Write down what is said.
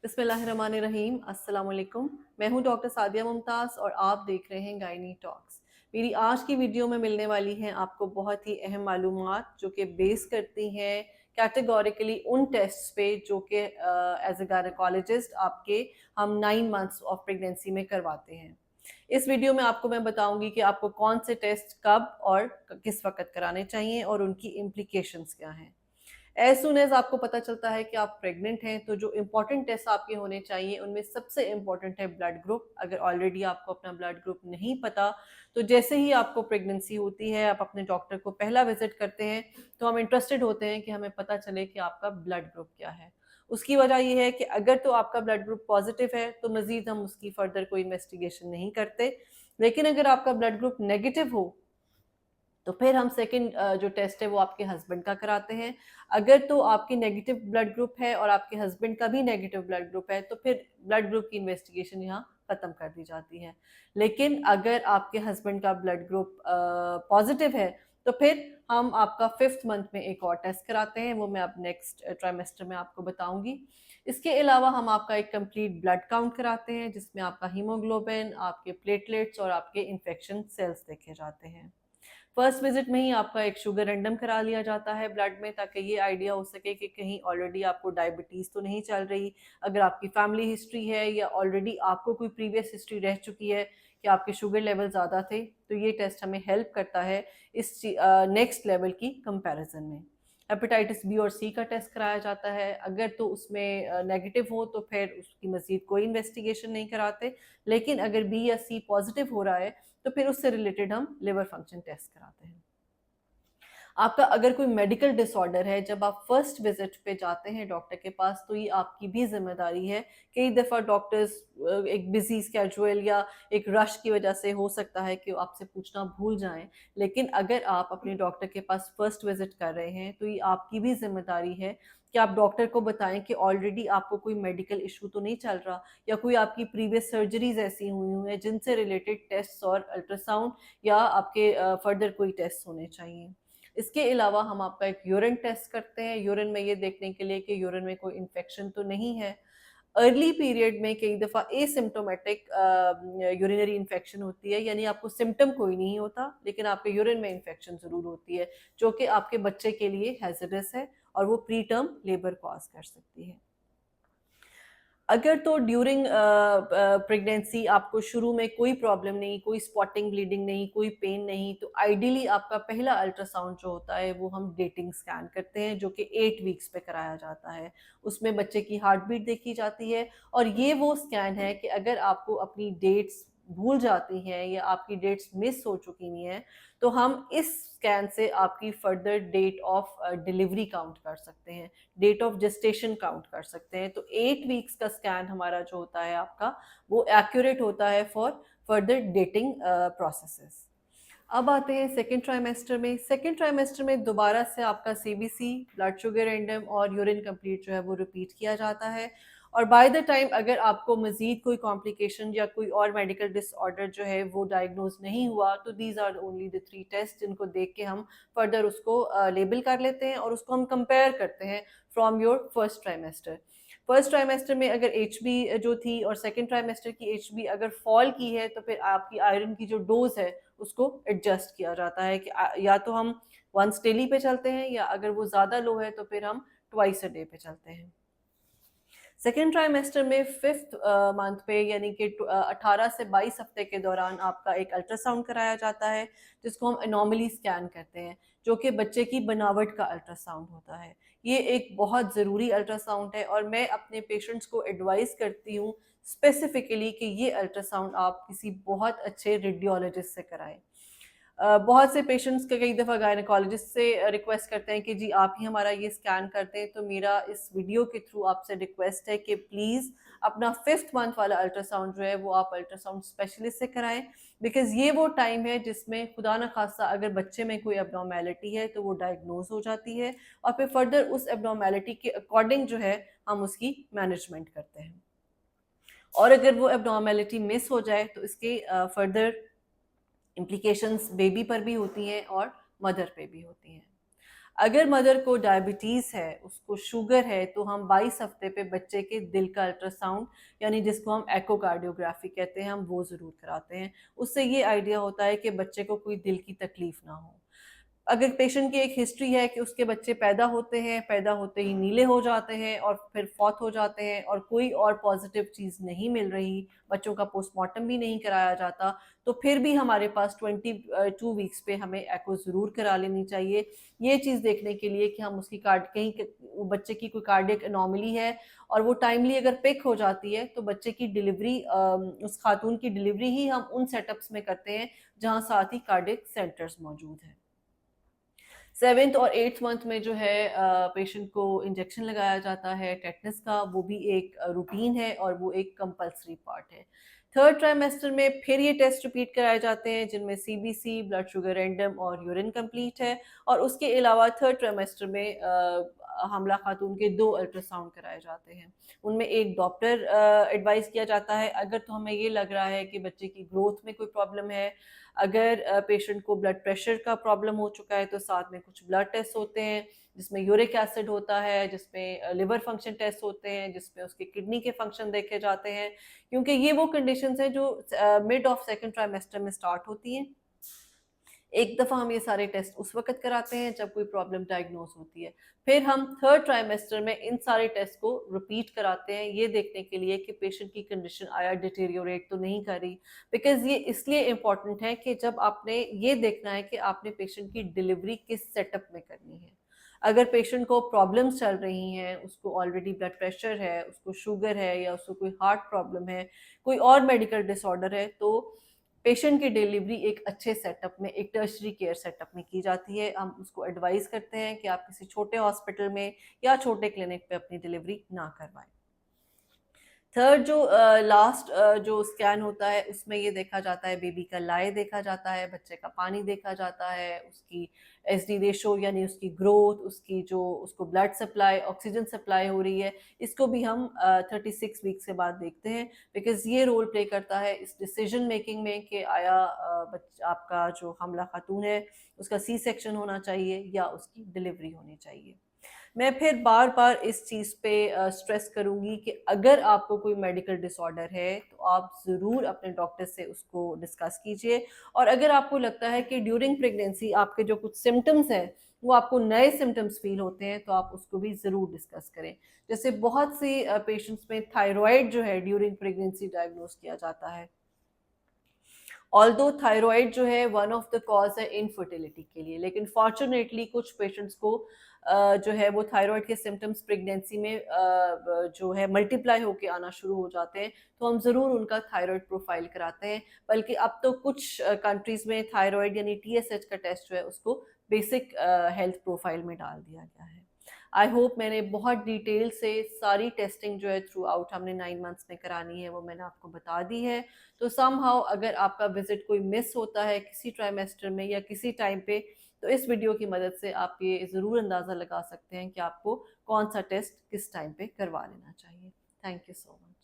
बिस्मिल्लाहिर्रहमानिर्रहीम। अस्सलाम वालेकुम। मैं हूं डॉक्टर सादिया मुमताज़ और आप देख रहे हैं गायनी टॉक्स। मेरी आज की वीडियो में मिलने वाली हैं आपको बहुत ही अहम मालूमात जो कि बेस करती हैं कैटेगोरिकली उन टेस्ट पे जो कि एज ए गायनेकोलॉजिस्ट आपके हम 9 मंथ्स ऑफ प्रेगनेंसी में करवाते हैं। इस वीडियो में आपको मैं बताऊंगी कि आपको कौन से टेस्ट कब और किस वक्त कराने चाहिए और उनकी इम्प्लीकेशंस क्या हैं। एज सुन एज आपको पता चलता है कि आप प्रेग्नेंट हैं तो जो इंपॉर्टेंट टेस्ट आपके होने चाहिए उनमें सबसे इंपॉर्टेंट है ब्लड ग्रुप। अगर ऑलरेडी आपको अपना ब्लड ग्रुप नहीं पता तो जैसे ही आपको प्रेगनेंसी होती है आप अपने डॉक्टर को पहला विजिट करते हैं तो हम इंटरेस्टेड होते हैं कि हमें पता चले कि आपका ब्लड ग्रुप क्या है। उसकी वजह यह है कि अगर तो आपका ब्लड ग्रुप पॉजिटिव है तो मजीद हम उसकी फर्दर कोई इन्वेस्टिगेशन नहीं करते, लेकिन अगर आपका ब्लड ग्रुप नेगेटिव हो तो फिर हम सेकंड जो टेस्ट है वो आपके हस्बैंड का कराते हैं। अगर तो आपकी नेगेटिव ब्लड ग्रुप है और आपके हस्बैंड का भी नेगेटिव ब्लड ग्रुप है तो फिर ब्लड ग्रुप की इन्वेस्टिगेशन यहाँ खत्म कर दी जाती है। लेकिन अगर आपके हस्बैंड का ब्लड ग्रुप पॉजिटिव है तो फिर हम आपका 5th मंथ में एक और टेस्ट कराते हैं, वो मैं अब नेक्स्ट ट्राइमेस्टर में आपको बताऊंगी। इसके अलावा हम आपका एक कंप्लीट ब्लड काउंट कराते हैं जिसमें आपका हीमोग्लोबिन, आपके प्लेटलेट्स और आपके इन्फेक्शन सेल्स देखे जाते हैं। फर्स्ट विजिट में ही आपका एक शुगर रैंडम करा लिया जाता है ब्लड में, ताकि ये आइडिया हो सके कि कहीं ऑलरेडी आपको डायबिटीज़ तो नहीं चल रही। अगर आपकी फैमिली हिस्ट्री है या ऑलरेडी आपको कोई प्रीवियस हिस्ट्री रह चुकी है कि आपके शुगर लेवल ज़्यादा थे तो ये टेस्ट हमें हेल्प करता है इस नेक्स्ट लेवल की कंपैरिजन में। हेपेटाइटिस बी और सी का टेस्ट कराया जाता है। अगर तो उसमें नेगेटिव हो तो फिर उसकी मजीद कोई इन्वेस्टिगेशन नहीं कराते, लेकिन अगर बी या सी पॉजिटिव हो रहा है तो फिर उससे रिलेटेड हम लिवर फंक्शन टेस्ट कराते हैं। आपका अगर कोई मेडिकल डिसऑर्डर है, जब आप फर्स्ट विजिट पे जाते हैं डॉक्टर के पास तो ये आपकी भी जिम्मेदारी है। कई दफ़ा डॉक्टर्स एक बिजी स्केड्यूल या एक रश की वजह से हो सकता है कि आपसे पूछना भूल जाएं, लेकिन अगर आप अपने डॉक्टर के पास फर्स्ट विजिट कर रहे हैं तो ये आपकी भी जिम्मेदारी है कि आप डॉक्टर को बताएं कि ऑलरेडी आपको कोई मेडिकल इशू तो नहीं चल रहा या कोई आपकी प्रीवियस सर्जरीज ऐसी हुई हैं जिनसे रिलेटेड टेस्ट और अल्ट्रासाउंड या आपके फर्दर कोई टेस्ट होने चाहिए। इसके अलावा हम आपका एक यूरिन टेस्ट करते हैं, यूरिन में ये देखने के लिए कि यूरिन में कोई इन्फेक्शन तो नहीं है। अर्ली पीरियड में कई दफ़ा एसिम्प्टोमेटिक यूरिनरी इन्फेक्शन होती है, यानी आपको सिम्टम कोई नहीं होता लेकिन आपके यूरिन में इन्फेक्शन ज़रूर होती है जो कि आपके बच्चे के लिए हैजर्डस है और वो प्री टर्म लेबर कॉज कर सकती है। अगर तो ड्यूरिंग प्रेगनेंसी आपको शुरू में कोई प्रॉब्लम नहीं, कोई स्पॉटिंग ब्लीडिंग नहीं, कोई पेन नहीं, तो आइडियली आपका पहला अल्ट्रासाउंड जो होता है वो हम डेटिंग स्कैन करते हैं जो कि 8 वीक्स पे कराया जाता है। उसमें बच्चे की हार्ट बीट देखी जाती है और ये वो स्कैन है कि अगर आपको अपनी डेट्स भूल जाती हैं या आपकी डेट्स मिस हो चुकी हुई हैं तो हम इस स्कैन से आपकी further date of delivery count कर सकते हैं, डेट ऑफ जेस्टेशन काउंट कर सकते हैं। तो 8 वीक्स का स्कैन हमारा जो होता है आपका वो एक्यूरेट होता है फॉर फर्दर डेटिंग प्रोसेसेस। अब आते हैं सेकेंड ट्राइमेस्टर में। सेकेंड ट्राइमेस्टर में दोबारा से आपका सीबीसी, ब्लड शुगर रैंडम और यूरिन कंप्लीट जो है वो रिपीट किया जाता है। और बाय द टाइम अगर आपको मजीद कोई कॉम्प्लिकेशन या कोई और मेडिकल डिसऑर्डर जो है वो डायग्नोज नहीं हुआ तो these are only the 3 test जिनको देख के हम फर्दर उसको लेबल कर लेते हैं और उसको हम कंपेयर करते हैं from your first trimester. First trimester में अगर एच बी जो थी और सेकेंड ट्राइमेस्टर की एच बी अगर फॉल की है तो फिर आपकी आयरन की जो डोज है उसको एडजस्ट किया जाता है कि या तो हम वंस डेली पे चलते हैं या अगर वो ज़्यादा लो है तो फिर हम ट्वाइस अ डे पे चलते हैं। सेकेंड ट्राइमेस्टर में 5th मंथ पे यानी कि 18 से 22 हफ्ते के दौरान आपका एक अल्ट्रासाउंड कराया जाता है जिसको हम एनॉमली स्कैन कहते हैं, जो कि बच्चे की बनावट का अल्ट्रासाउंड होता है। ये एक बहुत ज़रूरी अल्ट्रासाउंड है और मैं अपने पेशेंट्स को एडवाइस करती हूँ स्पेसिफिकली कि ये अल्ट्रासाउंड आप किसी बहुत अच्छे रेडियोलॉजिस्ट से कराएं। बहुत से पेशेंट्स का कई दफ़ा गायनेकोलॉजिस्ट से रिक्वेस्ट करते हैं कि जी आप ही हमारा ये स्कैन करते हैं, तो मेरा इस वीडियो के थ्रू आपसे रिक्वेस्ट है कि प्लीज़ अपना 5th मंथ वाला अल्ट्रासाउंड जो है वो आप अल्ट्रासाउंड स्पेशलिस्ट से कराएं, बिकॉज़ ये वो टाइम है जिसमें खुदा न खास्ता अगर बच्चे में कोई एबनॉर्मेलिटी है तो वो डायग्नोज हो जाती है और फिर फर्दर उस एबनॉर्मेलिटी के अकॉर्डिंग जो है हम उसकी मैनेजमेंट करते हैं। और अगर वो एबनॉर्मेलिटी मिस हो जाए तो इसके फर्दर इम्प्लीकेशंस बेबी पर भी होती हैं और मदर पे भी होती हैं। अगर मदर को डायबिटीज़ है, उसको शुगर है, तो हम 22 हफ्ते पे बच्चे के दिल का अल्ट्रासाउंड, यानी जिसको हम एकोकार्डियोग्राफी कहते हैं, हम वो ज़रूर कराते हैं। उससे ये आइडिया होता है कि बच्चे को कोई दिल की तकलीफ ना हो। अगर पेशेंट की एक हिस्ट्री है कि उसके बच्चे पैदा होते ही नीले हो जाते हैं और फिर फौत हो जाते हैं और कोई और पॉजिटिव चीज़ नहीं मिल रही, बच्चों का पोस्टमार्टम भी नहीं कराया जाता, तो फिर भी हमारे पास 22 वीक्स पे हमें एको ज़रूर करा लेनी चाहिए। ये चीज़ देखने के लिए कि हम उसकी कार्ड कहीं बच्चे की कोई कार्डियक एनोमली है और वो टाइमली अगर पिक हो जाती है, तो बच्चे की डिलीवरी उस खातून की डिलीवरी ही हम उन सेटअप्स में करते हैं जहाँ साथ ही कार्डियक सेंटर्स मौजूद हैं। 7th और 8th मंथ में जो है पेशेंट को इंजेक्शन लगाया जाता है टेटनस का, वो भी एक रूटीन है और वो एक कंपल्सरी पार्ट है। थर्ड ट्राइमेस्टर में फिर ये टेस्ट रिपीट कराए जाते हैं जिनमें सीबीसी, ब्लड शुगर रैंडम और यूरिन कंप्लीट है, और उसके अलावा थर्ड ट्राइमेस्टर में हमला खातून के 2 अल्ट्रासाउंड कराए जाते हैं। उनमें एक डॉप्लर एडवाइस किया जाता है अगर तो हमें ये लग रहा है कि बच्चे की ग्रोथ में कोई प्रॉब्लम है। अगर पेशेंट को ब्लड प्रेशर का प्रॉब्लम हो चुका है तो साथ में कुछ ब्लड टेस्ट होते हैं जिसमें यूरिक एसिड होता है, जिसमें लिवर फंक्शन टेस्ट होते हैं, जिसमें उसके किडनी के फंक्शन देखे जाते हैं, क्योंकि ये वो कंडीशंस हैं जो मिड ऑफ सेकंड ट्राइमेस्टर में स्टार्ट होती हैं। एक दफ़ा हम ये सारे टेस्ट उस वक़्त कराते हैं जब कोई प्रॉब्लम डायग्नोज़ होती है। फिर हम थर्ड ट्राइमेस्टर में इन सारे टेस्ट को रिपीट कराते हैं, ये देखने के लिए कि पेशेंट की कंडीशन आया डिटेरियोरेट तो नहीं कर रही। बिकॉज़ ये इसलिए इम्पोर्टेंट है कि जब आपने ये देखना है कि आपने पेशेंट की डिलीवरी किस सेटअप में करनी है। अगर पेशेंट को प्रॉब्लम्स चल रही हैं, उसको ऑलरेडी ब्लड प्रेशर है, उसको शुगर है या उसको कोई हार्ट प्रॉब्लम है, कोई और मेडिकल डिसऑर्डर है, तो पेशेंट की डिलीवरी एक अच्छे सेटअप में, एक टर्शरी केयर सेटअप में की जाती है। हम उसको एडवाइस करते हैं कि आप किसी छोटे हॉस्पिटल में या छोटे क्लिनिक पे अपनी डिलीवरी ना करवाएं। थर्ड जो लास्ट जो स्कैन होता है उसमें ये देखा जाता है, बेबी का लाए देखा जाता है, बच्चे का पानी देखा जाता है, उसकी एसडी रेशो यानी उसकी ग्रोथ, उसकी जो उसको ब्लड सप्लाई, ऑक्सीजन सप्लाई हो रही है, इसको भी हम 36 वीक के बाद देखते हैं। बिकॉज ये रोल प्ले करता है इस डिसीजन मेकिंग में कि आया आपका जो हमला खातून है उसका सी सेक्शन होना चाहिए या उसकी डिलीवरी होनी चाहिए। मैं फिर बार बार इस चीज़ पे स्ट्रेस करूँगी कि अगर आपको कोई मेडिकल डिसऑर्डर है तो आप ज़रूर अपने डॉक्टर से उसको डिस्कस कीजिए, और अगर आपको लगता है कि ड्यूरिंग प्रेगनेंसी आपके जो कुछ सिम्टम्स हैं वो आपको नए सिम्टम्स फील होते हैं तो आप उसको भी ज़रूर डिस्कस करें। जैसे बहुत सी पेशेंट्स में थायराइड जो है ड्यूरिंग प्रेगनेंसी डायग्नोज किया जाता है। ऑल्दो थायराइड जो है वन ऑफ द कॉज है इनफर्टिलिटी के लिए, लेकिन फॉर्चुनेटली कुछ पेशेंट्स को जो है वो थायराइड के सिम्टम्स प्रेगनेंसी में जो है मल्टीप्लाई होके आना शुरू हो जाते हैं, तो हम ज़रूर उनका थायराइड प्रोफाइल कराते हैं। बल्कि अब तो कुछ कंट्रीज में थायराइड यानी टीएसएच का टेस्ट जो है उसको बेसिक हेल्थ प्रोफाइल में डाल दिया गया है। आई होप मैंने बहुत डिटेल से सारी टेस्टिंग जो है थ्रू आउट हमने 9 मंथ्स में करानी है वो मैंने आपको बता दी है। तो समहाउ अगर आपका विजिट कोई मिस होता है किसी ट्राइमेस्टर में या किसी टाइम पे, तो इस वीडियो की मदद से आप ये ज़रूर अंदाज़ा लगा सकते हैं कि आपको कौन सा टेस्ट किस टाइम पे करवा लेना चाहिए। Thank you so much.